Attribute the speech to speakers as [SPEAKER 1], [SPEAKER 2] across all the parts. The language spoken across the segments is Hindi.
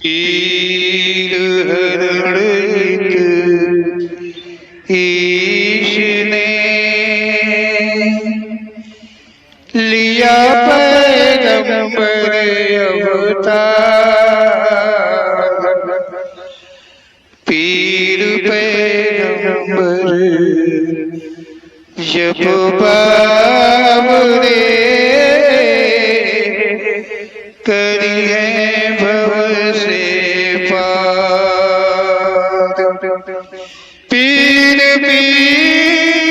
[SPEAKER 1] पीर हरणित ईश ने लिया पैगंबर अवतार। पीर पैगंबर जब बाबरे करिए भव से पार। पीर पीर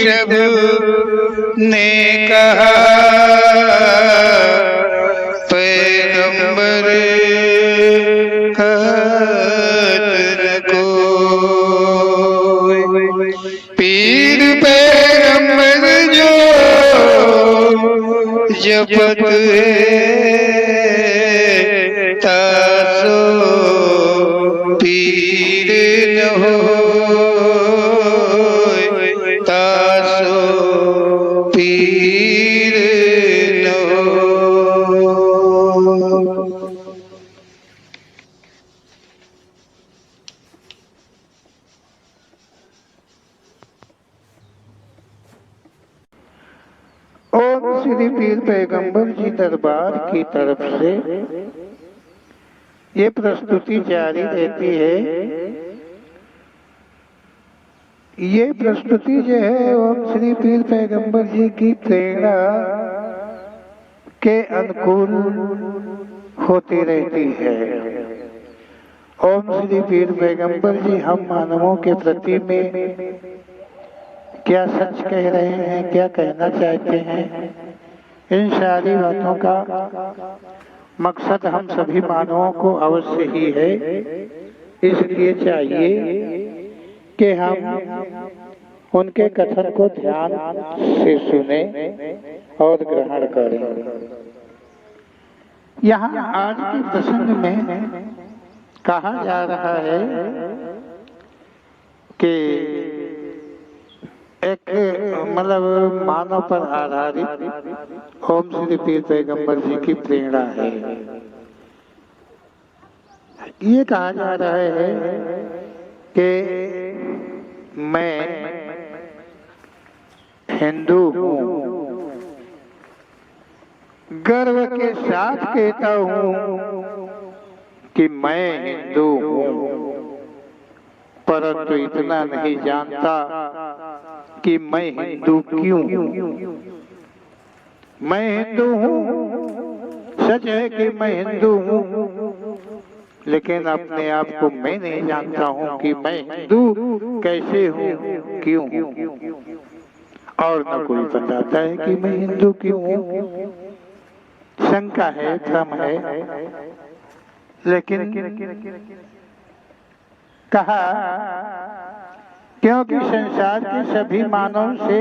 [SPEAKER 1] सब ने कहा पैगंबर कहत न कोई। पीर पैगंबर जो जपत तासो पीर न होय, तासो पीर न होय। ओम श्री पीर पैगंबर जी दरबार की तरफ से ये प्रस्तुति जारी रहती है। ये प्रस्तुति जो है ओम श्री पीर पैगंबर जी की प्रेरणा के अनुकूल होती रहती है। ओम श्री पीर पैगंबर जी हम मानवों के प्रति में क्या सच कह रहे हैं, क्या कहना चाहते हैं, इन सारी बातों का मकसद हम सभी मानवों को अवश्य ही है। इसलिए चाहिए कि हम उनके कथन को ध्यान से सुने और ग्रहण करें। यहाँ आज के प्रसंग में कहा जा रहा है कि एक मतलब मानव पर आधारित ओम श्री पीर पैगंबर जी की प्रेरणा है। ये कहा जा रहा है कि मैं हिंदू हूँ, गर्व के साथ कहता हूँ कि मैं हिंदू हूँ, परंतु इतना नहीं जानता कि मैं हिंदू क्यों। मैं हिंदू हूँ, सच है कि मैं हिंदू हूँ, लेकिन अपने आप को मैं नहीं जानता हूँ कि मैं हिंदू कैसे हूँ, क्यों हूँ, और न कोई बताता है कि मैं हिंदू क्यों हूँ। शंका है, भ्रम है। लेकिन कहा क्योंकि संसार के सभी मानव से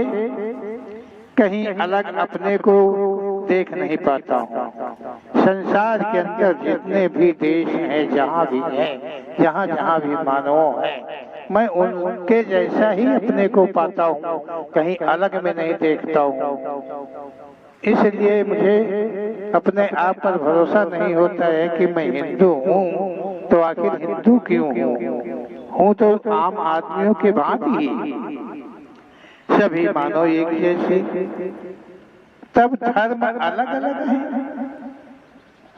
[SPEAKER 1] कहीं अलग अपने को देख नहीं पाता हूँ। संसार के अंदर जितने भी देश हैं, जहाँ भी हैं, जहाँ जहाँ भी मानव हैं, मैं उनके जैसा ही अपने को पाता हूँ, कहीं अलग में नहीं देखता हूँ। इसलिए मुझे अपने आप पर भरोसा नहीं होता है कि मैं हिंदू हूँ, तो आखिर हिंदू क्यों हूँ तो आम आदमियों के भांति ही सभी मानव एक जैसे, तब धर्म अलग अलग है।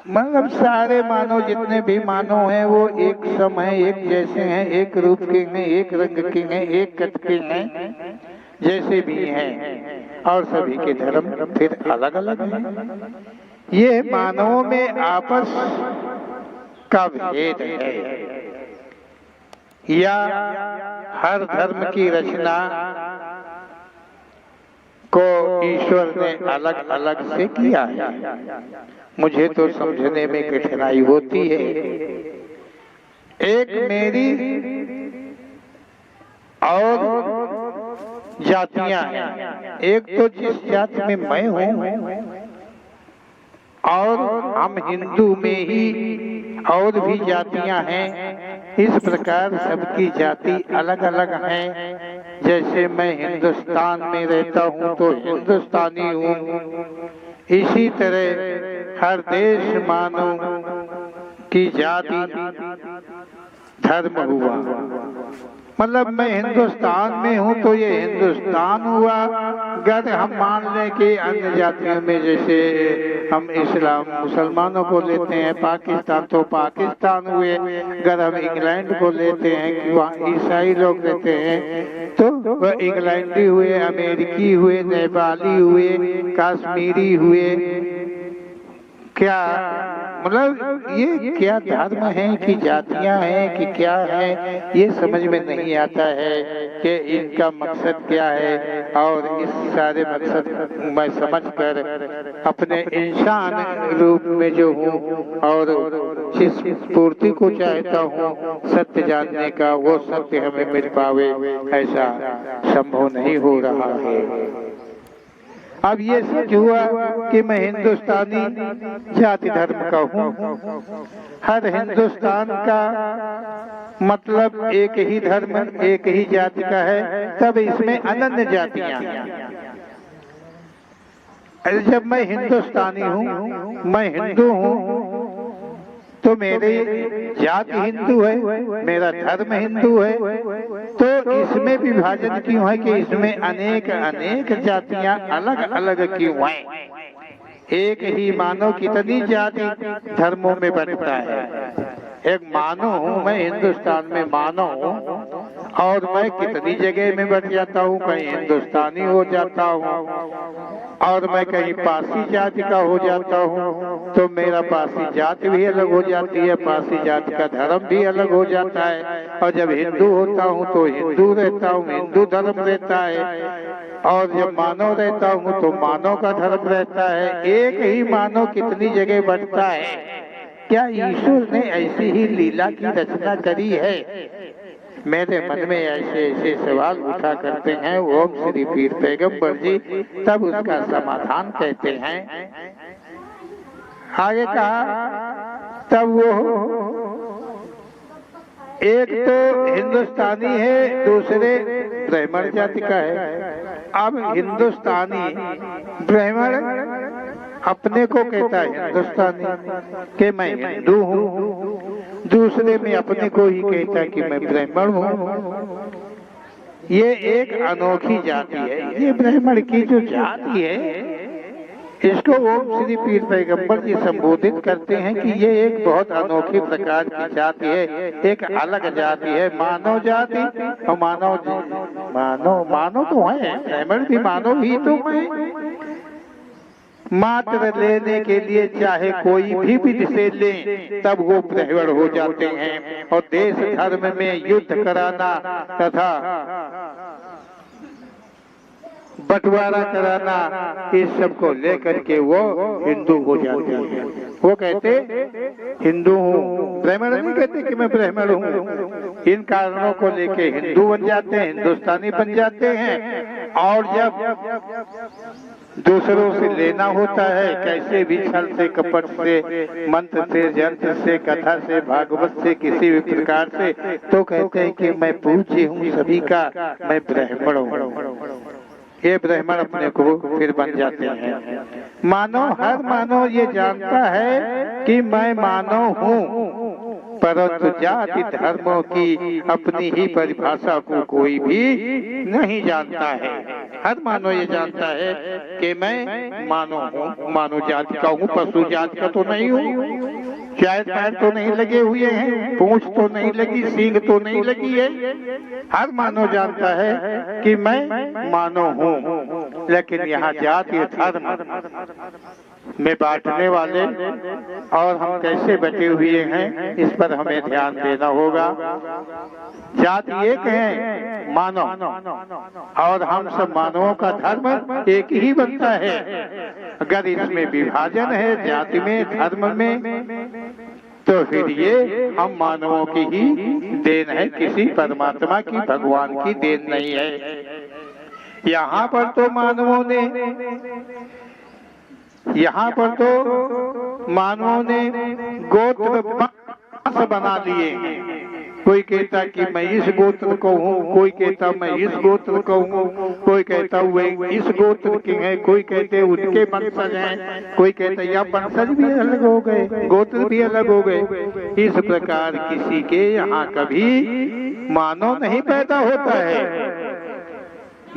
[SPEAKER 1] मतलब सारे मानव जितने भी मानव हैं वो एक सम हैं, एक जैसे हैं, एक रूप के हैं, एक रंग के हैं, एक कद के हैं, जैसे भी हैं, और सभी के धर्म फिर अलग अलग हैं। ये मानवों में आपस का भेद है, या हर धर्म की रचना को ईश्वर ने अलग अलग से किया है। मुझे तो समझने में कठिनाई होती है। एक मेरी और जातियां हैं, एक तो जिस जाति में मैं हूँ, और हम हिंदू में ही और भी जातियां हैं। इस प्रकार सबकी जाति अलग अलग हैं। जैसे मैं हिंदुस्तान में रहता हूँ तो हिंदुस्तानी हूँ, इसी तरह हर देश मानो कि जाति धर्म हुआ। मतलब मैं हिंदुस्तान में हूँ तो ये हिंदुस्तान हुआ। अगर हम मान लें कि अन्य जातियों में जैसे हम इस्लाम मुसलमानों को लेते हैं पाकिस्तान तो पाकिस्तान हुए, अगर हम इंग्लैंड को लेते हैं कि वहाँ ईसाई लोग रहते हैं तो वह इंग्लैंडी हुए, अमेरिकी हुए, नेपाली हुए, कश्मीरी हुए। क्या मतलब ये क्या धर्म है कि जातियां हैं कि क्या है, ये समझ में नहीं आता है कि इनका मकसद क्या है। और इस सारे मकसद मैं समझकर अपने इंसान रूप में जो हूँ और जिस पूर्ति को चाहता हूँ सत्य जानने का, वो सत्य हमें मिल पावे ऐसा संभव नहीं हो रहा है। अब ये सच हुआ कि मैं हिंदुस्तानी जाति धर्म का हूँ। हर हिंदुस्तान का मतलब एक ही धर्म एक ही जाति का है, तब इसमें अनन्य जातियां। जब मैं हिंदुस्तानी हूँ, मैं हिंदू हूँ, तो मेरी जाति हिंदू है, मेरा धर्म हिंदू है, तो इसमें विभाजन क्यों है कि इसमें अनेक अनेक जातियां अलग अलग क्यों हैं? एक ही मानव कितनी जाति धर्मों में बनता है। एक मानव हूँ मैं, हिंदुस्तान में मानव हूँ और मैं कितनी जगह में बट जाता हूँ, कहीं हिंदुस्तानी हो जाता हूँ और मैं कहीं पारसी जाति का हो जाता हूँ, तो मेरा पारसी जाति भी अलग हो जाती है, पारसी जाति का धर्म भी अलग हो जाता है। और जब हिंदू होता हूँ तो हिंदू रहता हूँ, हिंदू धर्म रहता है, और जब मानव रहता हूँ तो मानव का धर्म रहता है। एक ही मानव कितनी जगह बढ़ता है। क्या ईश्वर ने ऐसी ही लीला की रचना करी है? मेरे मन में ऐसे ऐसे सवाल उठा करते हैं। ओम श्री पीर पैगंबर जी तब उसका समाधान कहते हैं। आगे कहा तब वो एक तो हिंदुस्तानी है, दूसरे ब्राह्मण जाति का है। अब हिंदुस्तानी ब्राह्मण अपने को कहता है हिंदुस्तानी कि मैं हिंदू हूँ, दूसरे में अपने को ही कहता है कि मैं ब्राह्मण हूँ। ये एक अनोखी जाति है। ये ब्राह्मण की जो जाति है इसको ओम श्री पीर पैगंबर जी संबोधित करते हैं कि ये एक बहुत अनोखी प्रकार की जाति है, एक अलग जाति है। मानव जाति और मानव तो है, ब्राह्मण भी मानव ही तो है। मात्र लेने के लिए चाहे कोई भी विधि से ले तब वो ब्राह्मण हो जाते हैं। और देश धर्म में युद्ध कराना तथा बंटवारा कराना इस सब को लेकर के वो हिंदू हो जाते हैं। वो कहते हिंदू हूँ, ब्राह्मण नहीं कहते कि मैं ब्राह्मण हूँ। इन कारणों को लेके हिंदू बन जाते हैं, हिंदुस्तानी बन जाते हैं। और जब दूसरों से लेना होता है, कैसे भी छल से कपट से मंत्र से यंत्र से कथा से भागवत से किसी भी प्रकार से, तो कहते हैं कि मैं पूज्य हूँ सभी का, मैं ब्राह्मण हूँ। ये ब्राह्मण अपने को फिर बन जाते हैं। मानव, हर मानव ये जानता है कि मैं मानव हूँ, परंतु जाति धर्मों की अपनी ही परिभाषा को कोई भी नहीं जानता है। हर मानव ये जानता है कि मैं मानव हूँ, मानव जाति का हूँ, पशु जाति का तो नहीं हूँ। शायद पैर तो नहीं लगे हुए हैं, पूंछ तो नहीं लगी, सींग तो नहीं लगी है। हर मानव जानता है कि मैं मानव हूँ। लेकिन यहाँ जाति धर्म में बांटने वाले और हम कैसे बटे हुए हैं, इस पर हमें ध्यान देना होगा। जाति एक है मानव, और हम सब मानवों का धर्म एक ही बनता है। अगर इसमें विभाजन है जाति में धर्म में, तो फिर ये हम मानवों की ही देन है, किसी परमात्मा की भगवान की देन नहीं है। यहाँ पर तो मानवों ने गोत्र वंश बना लिए हैं। कोई कहता कि मैं इस गोत्र को हूँ, कोई कहता मैं इस गोत्र को हूँ, कोई कहता वे इस गोत्र के हैं, कोई कहते उनके वंशज हैं, कोई कहता या वंशज भी अलग हो गए, गोत्र भी अलग हो गए। इस प्रकार किसी के यहाँ कभी मानव नहीं पैदा होता है,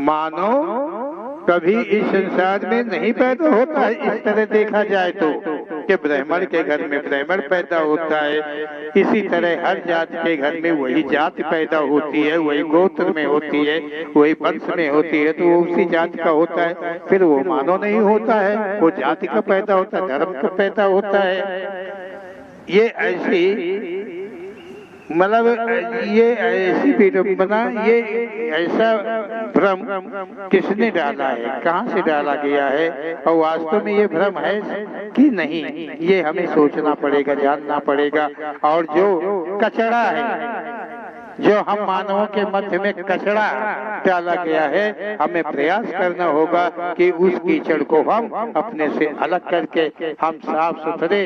[SPEAKER 1] मानव कभी इस संसार में नहीं पैदा होता है। इस तरह देखा जाए तो कि ब्राह्मण के घर में ब्राह्मण पैदा होता है, इसी तरह हर जात के घर में वही जात पैदा होती है, वही गोत्र में होती है, वही वंश में होती है, तो वो उसी जात का होता है। फिर वो मानव नहीं होता है, वो जाति का पैदा होता है, धर्म का पैदा होता है। ये ऐसी मतलब ये ऐसी विडंबना, ये ऐसा भ्रम किसने डाला है, कहाँ से डाला गया है, और वास्तव में ये भ्रम है कि नहीं, ये हमें सोचना पड़ेगा, जानना पड़ेगा। और जो कचरा है, जो हम मानवों के मध्य में कचरा डाला गया है, हमें प्रयास करना होगा कि उस कीचड़ को हम अपने से अलग करके हम साफ सुथरे,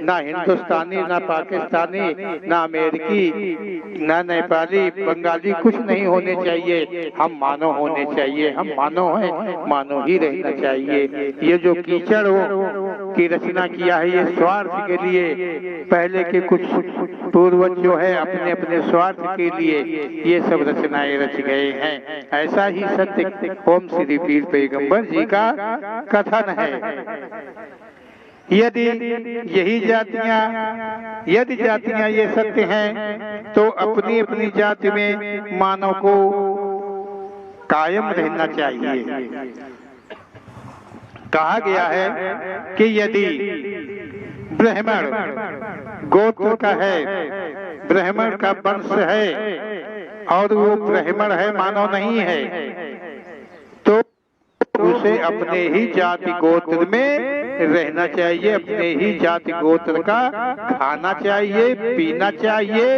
[SPEAKER 1] ना हिंदुस्तानी, ना पाकिस्तानी, ना अमेरिकी, ना नेपाली, बंगाली कुछ नहीं होने चाहिए, हम मानव होने चाहिए। हम मानव हैं, मानव ही रहना चाहिए। ये जो कीचड़ की रचना किया है, ये स्वार्थ के लिए, पहले के कुछ पूर्वज जो है अपने अपने स्वार्थ के लिए ये सब रचनाएं रच गए हैं। ऐसा ही सत्य ओम श्री पीर पैगंबर जी का कथन है। यदि जातियां ये सत्य हैं, तो अपनी अपनी जाति में मानव को कायम रहना चाहिए। कहा गया है कि यदि ब्राह्मण गोत्र का है, ब्राह्मण का वंश है और वो ब्राह्मण है, मानव नहीं है, तो उसे अपने ही जाति गोत्र में रहना चाहिए, अपने ही जाति गोत्र का खाना चाहिए, पीना चाहिए,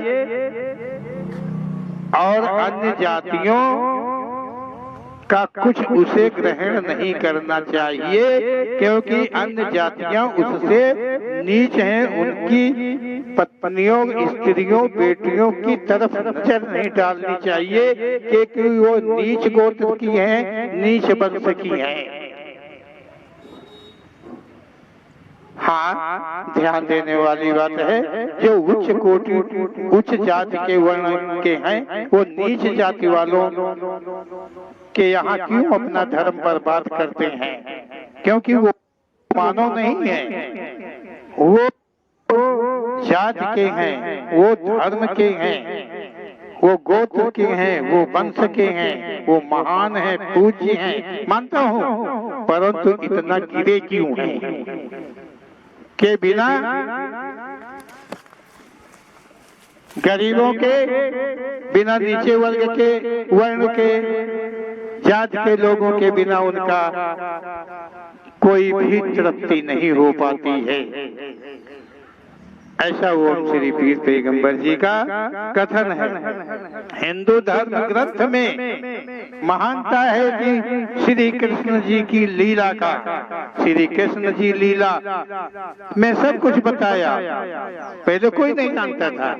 [SPEAKER 1] और अन्य जातियों का कुछ उसे ग्रहण नहीं करना चाहिए, क्योंकि अन्य जातियां उससे नीच हैं। उनकी पत्नियों, स्त्रियों, बेटियों की तरफ नजर नहीं डालनी चाहिए, क्योंकि वो नीच गोत्र की हैं, नीच वंश की हैं। हाँ, ध्यान देने वाली बात है, जो उच्च कोटि, उच्च जाति के वर्ण के हैं, वो नीच जाति वालों के यहाँ क्यों अपना धर्म बर्बाद करते हैं? क्योंकि वो मानव नहीं है, वो जाति के हैं, वो धर्म के हैं, वो गोत्र के हैं, वो वंश के हैं, वो महान है, पूज्य हैं, मानता हूँ, परंतु इतना गिरे क्यों हैं के बिना गरीबों के, बिना नीचे वर्ग के, वर्ण के, जात के लोगों के बिना उनका कोई भी तृप्ति नहीं हो पाती है। ऐसा ओम श्री पीर पैगंबर जी का कथन है। हिंदू धर्म ग्रंथ में महानता है कि श्री कृष्ण जी की लीला का। श्री कृष्ण जी लीला में सब कुछ बताया, पहले कोई नहीं जानता था।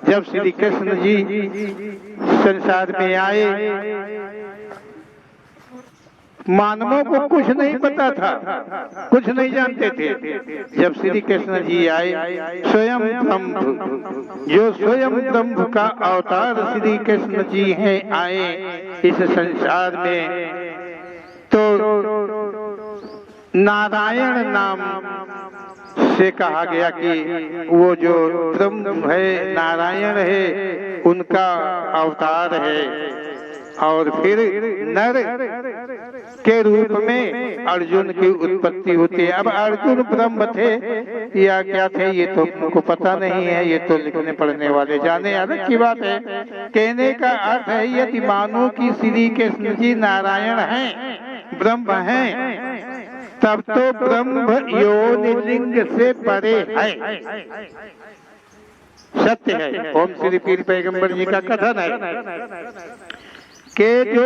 [SPEAKER 1] जब श्री कृष्ण जी संसार में आए, मानवों को कुछ नहीं पता था, कुछ नहीं जानते थे। जब श्री कृष्ण जी आए, स्वयं ब्रह्म, जो स्वयं ब्रह्म का अवतार श्री कृष्ण जी हैं, आए इस संसार में, तो नारायण नाम से कहा गया कि वो जो ब्रह्म है, नारायण है, उनका अवतार है। और फिर नर के रूप में अर्जुन की उत्पत्ति होती है। अब अर्जुन ब्रह्म थे या क्या थे, ये तो उनको पता नहीं है, ये तो लिखने पढ़ने वाले जाने, अलग की बात है। कहने का अर्थ है, यदि मानो कि श्री कृष्ण जी नारायण हैं, ब्रह्म हैं, तब तो ब्रह्म योनि लिंग से परे है। सत्य है, ओम श्री पीर पैगंबर जी का कथन है कि जो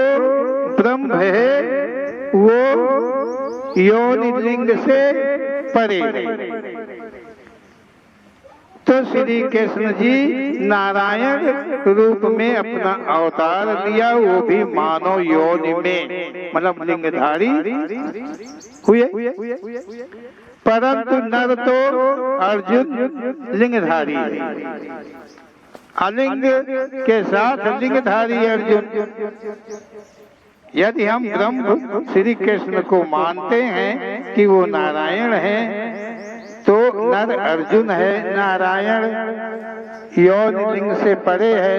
[SPEAKER 1] ब्रह्म है वो योनि लिंग से परे है। तो श्री कृष्ण जी नारायण रूप में अपना अवतार लिया, वो भी मानव योनि में, मतलब लिंगधारी हुए। परंतु नर तो अर्जुन लिंगधारी है, अलिंग के साथ लिंगधारी अर्जुन। यदि हम ब्रह्म श्री कृष्ण को मानते हैं कि वो नारायण है, तो नर अर्जुन है, नारायण योनि लिंग से परे है,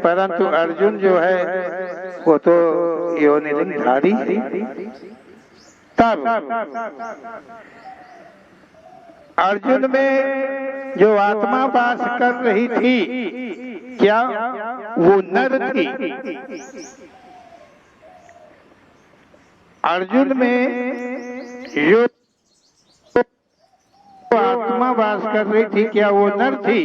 [SPEAKER 1] परंतु अर्जुन जो है वो तो योनि लिंगधारी है। तब अर्जुन में जो आत्मा वास कर रही थी, क्या वो नर थी? अर्जुन में जो आत्मा वास कर रही थी, क्या वो नर थी?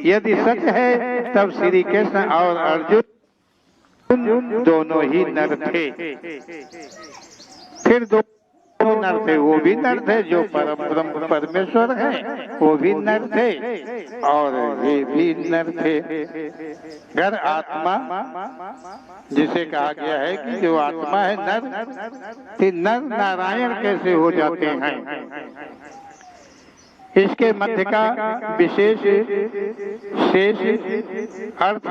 [SPEAKER 1] यदि सच है तब श्री कृष्ण और अर्जुन दोनों ही नर थे। फिर दो नर थे, वो भी नर थे, जो परम ब्रह्म परमेश्वर हैं वो भी नर थे और ये भी नर थे। घर आत्मा जिसे कहा गया है कि जो आत्मा है नर, नर नारायण कैसे हो जाते हैं, इसके मध्य का विशेष शेष अर्थ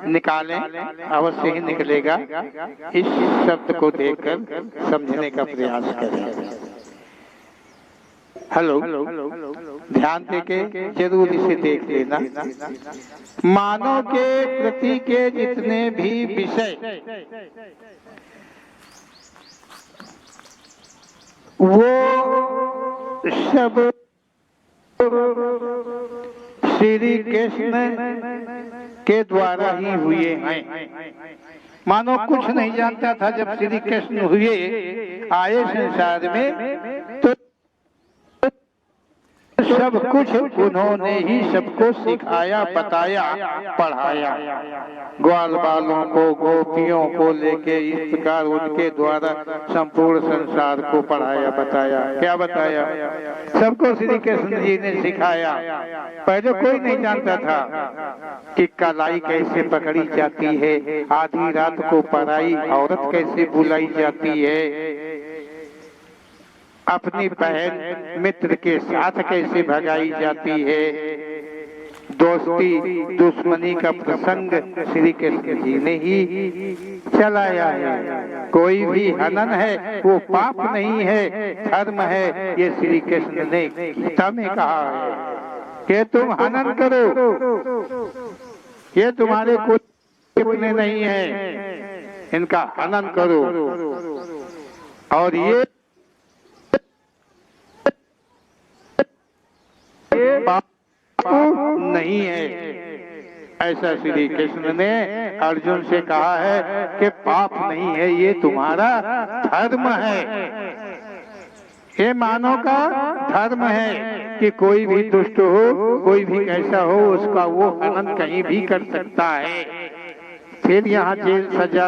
[SPEAKER 1] निकालें, अवश्य ही निकलेगा। इस शब्द को देखकर समझने का प्रयास करें। हेलो, ध्यान देके जरूर इसे देख लेना। मानव के प्रति के जितने भी विषय वो सब श्री कृष्ण के द्वारा ही हुए हैं। मानो कुछ नहीं जानता था, जब श्री कृष्ण हुए आए संसार में, तो सब कुछ उन्होंने ही सबको सिखाया, बताया, पढ़ाया। ग्वाल बालों को, गोपियों को लेके इस प्रकार उनके द्वारा संपूर्ण संसार को पढ़ाया, बताया। क्या बताया? सबको श्री कृष्ण जी ने सिखाया। पहले कोई नहीं जानता था कि कलाई कैसे पकड़ी जाती है, आधी रात को पराई औरत कैसे बुलाई जाती है, अपनी बहन मित्र के साथ कैसे भगाई जाती है, दोस्ती दुश्मनी का प्रसंग श्री कृष्ण जी ने ही चलाया है। कोई भी हनन है वो पाप नहीं है, धर्म है, ये श्री कृष्ण ने गीता में कहा है कि तुम हनन करो, ये तुम्हारे कोई अपने नहीं है, इनका हनन करो। और ये पाप नहीं है, ऐसा श्री कृष्ण ने अर्जुन से कहा है कि पाप नहीं है, ये तुम्हारा धर्म है, ये मानव का धर्म है कि कोई भी दुष्ट हो, कोई भी कैसा हो, उसका वो हनन कहीं भी कर सकता है। फिर यहाँ जेल सजा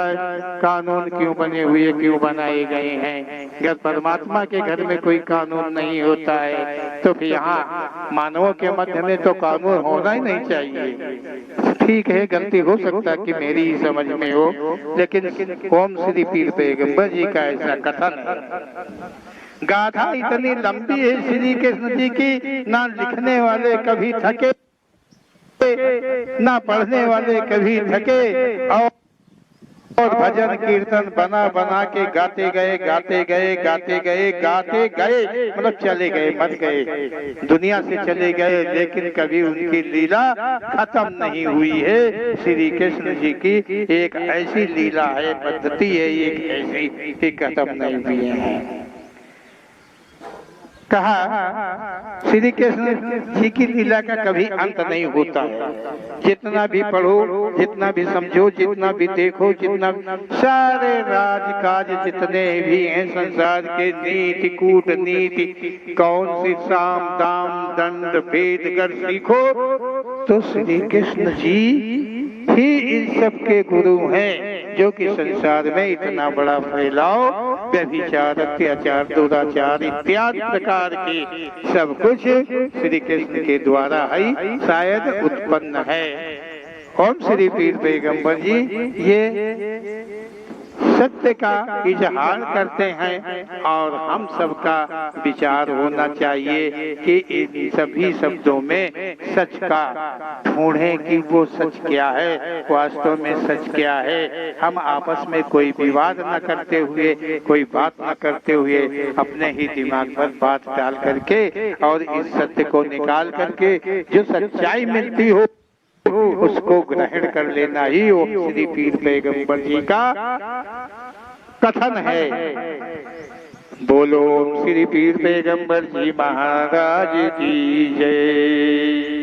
[SPEAKER 1] कानून क्यों बने हुए, क्यों बनाए गए हैं? अगर परमात्मा के घर में कोई कानून नहीं होता है तो फिर यहाँ मानवों के मध्य में तो कानून होना ही नहीं चाहिए। ठीक है, गलती हो सकता कि मेरी ही समझ में हो, लेकिन ओम श्री पीर पैगंबर जी का ऐसा कथन है। गाथा इतनी लंबी है श्री कृष्ण जी की, ना लिखने वाले कभी थके, ना पढ़ने वाले कभी थके, और भजन कीर्तन बना बना के गाते गए, गाते गए, गाते गए, गाते गए, मतलब चले गए, मर गए, दुनिया से चले गए, लेकिन कभी उनकी लीला खत्म नहीं हुई है। श्री कृष्ण जी की एक ऐसी लीला है, पद्धति है, एक ऐसी कि खत्म नहीं हुई है। कहा श्री कृष्ण जी की लीला का कभी अंत नहीं होता है। जितना भी पढ़ो, जितना भी समझो, जितना भी देखो, जितना सारे राजकाज जितने भी हैं संसार के, नीति कूटनीति, कौन सी साम दाम दंड भेद कर सीखो, तो श्री कृष्ण जी ही इन सब के गुरु हैं, जो कि संसार में इतना बड़ा फैलाव व्यभिचार, अत्याचार, दुराचार इत्यादि प्रकार के सब कुछ श्री कृष्ण के द्वारा ही शायद उत्पन्न है। ओम श्री पीर पैगंबर जी ये सत्य का इजहार करते हैं और हम सबका विचार होना चाहिए कि इन सभी शब्दों में सच का ढूंढें कि वो सच क्या है, वास्तव में सच क्या है। हम आपस में कोई विवाद न करते हुए, कोई बात न करते हुए अपने ही दिमाग पर बात डाल करके और इस सत्य को निकाल करके जो सच्चाई मिलती हो उसको ग्रहण कर लेना ही ओम श्री पीर पैगंबर जी का कथन है। बोलो ओम श्री पीर पैगंबर जी महाराज की जय।